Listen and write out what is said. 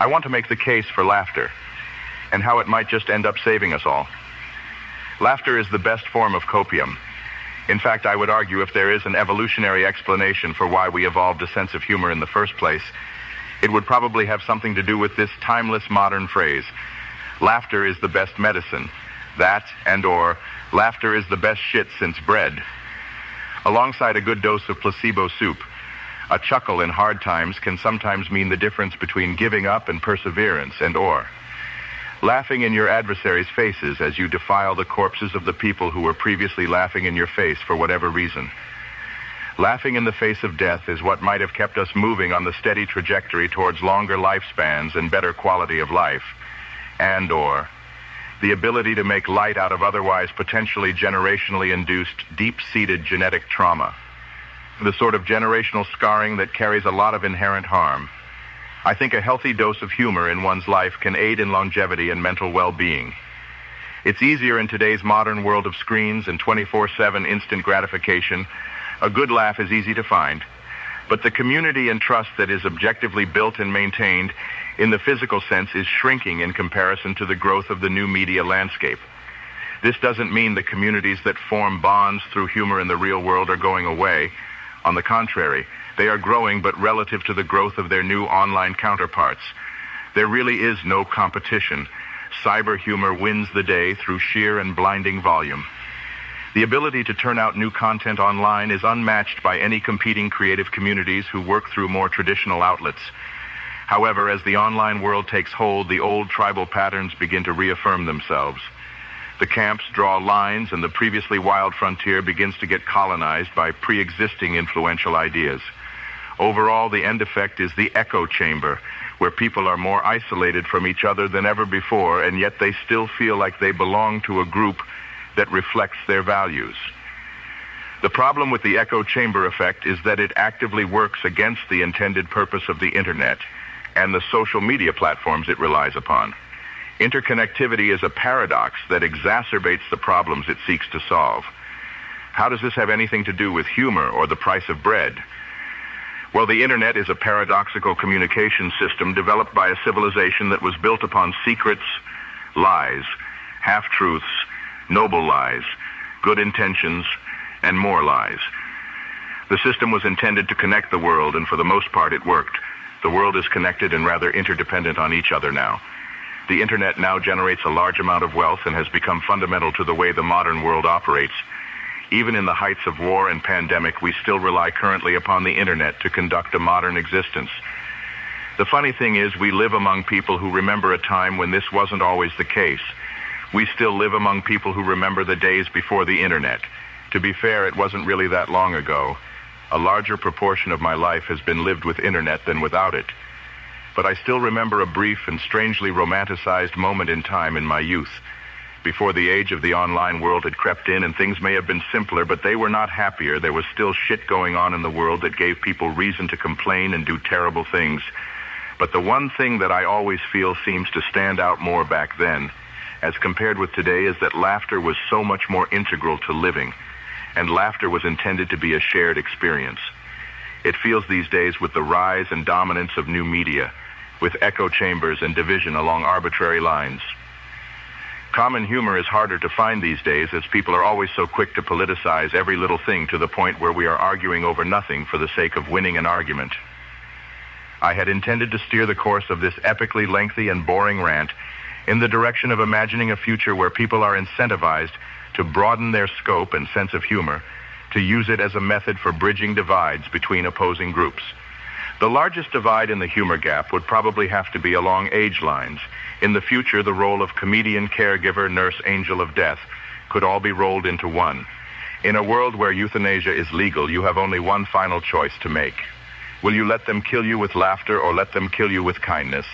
I want to make the case for laughter, and how it might just end up saving us all. Laughter is the best form of copium. In fact, I would argue if there is an evolutionary explanation for why we evolved a sense of humor in the first place, it would probably have something to do with this timeless modern phrase: laughter is the best medicine. That and/or laughter is the best shit since bread. Alongside a good dose of placebo soup, a chuckle in hard times can sometimes mean the difference between giving up and perseverance, and/or laughing in your adversaries' faces as you defile the corpses of the people who were previously laughing in your face for whatever reason. Laughing in the face of death is what might have kept us moving on the steady trajectory towards longer lifespans and better quality of life, and/or the ability to make light out of otherwise potentially generationally induced, deep-seated genetic trauma, the sort of generational scarring that carries a lot of inherent harm. I think a healthy dose of humor in one's life can aid in longevity and mental well-being. It's easier in today's modern world of screens and 24/7 instant gratification. A good laugh is easy to find, but the community and trust that is objectively built and maintained in the physical sense is shrinking in comparison to the growth of the new media landscape. This doesn't mean the communities that form bonds through humor in the real world are going away. On the contrary, they are growing, but relative to the growth of their new online counterparts. There really is no competition. Cyber humor wins the day through sheer and blinding volume. The ability to turn out new content online is unmatched by any competing creative communities who work through more traditional outlets. However, as the online world takes hold, the old tribal patterns begin to reaffirm themselves. The camps draw lines, and the previously wild frontier begins to get colonized by pre-existing influential ideas. Overall, the end effect is the echo chamber, where people are more isolated from each other than ever before, and yet they still feel like they belong to a group that reflects their values. The problem with the echo chamber effect is that it actively works against the intended purpose of the internet and the social media platforms it relies upon. Interconnectivity is a paradox that exacerbates the problems it seeks to solve. How does this have anything to do with humor or the price of bread? Well, the internet is a paradoxical communication system developed by a civilization that was built upon secrets, lies, half-truths, noble lies, good intentions, and more lies. The system was intended to connect the world, and for the most part it worked. The world is connected and rather interdependent on each other now. The internet now generates a large amount of wealth and has become fundamental to the way the modern world operates. Even in the heights of war and pandemic, we still rely currently upon the internet to conduct a modern existence. The funny thing is, we live among people who remember a time when this wasn't always the case. We still live among people who remember the days before the internet. To be fair, it wasn't really that long ago. A larger proportion of my life has been lived with internet than without it. But I still remember a brief and strangely romanticized moment in time in my youth, before the age of the online world had crept in, and things may have been simpler, but they were not happier. There was still shit going on in the world that gave people reason to complain and do terrible things. But the one thing that I always feel seems to stand out more back then, as compared with today, is that laughter was so much more integral to living, and laughter was intended to be a shared experience. It feels these days, with the rise and dominance of new media, with echo chambers and division along arbitrary lines. Common humor is harder to find these days, as people are always so quick to politicize every little thing to the point where we are arguing over nothing for the sake of winning an argument. I had intended to steer the course of this epically lengthy and boring rant in the direction of imagining a future where people are incentivized to broaden their scope and sense of humor, to use it as a method for bridging divides between opposing groups. The largest divide in the humor gap would probably have to be along age lines. In the future, the role of comedian, caregiver, nurse, angel of death could all be rolled into one. In a world where euthanasia is legal, you have only one final choice to make. Will you let them kill you with laughter or let them kill you with kindness?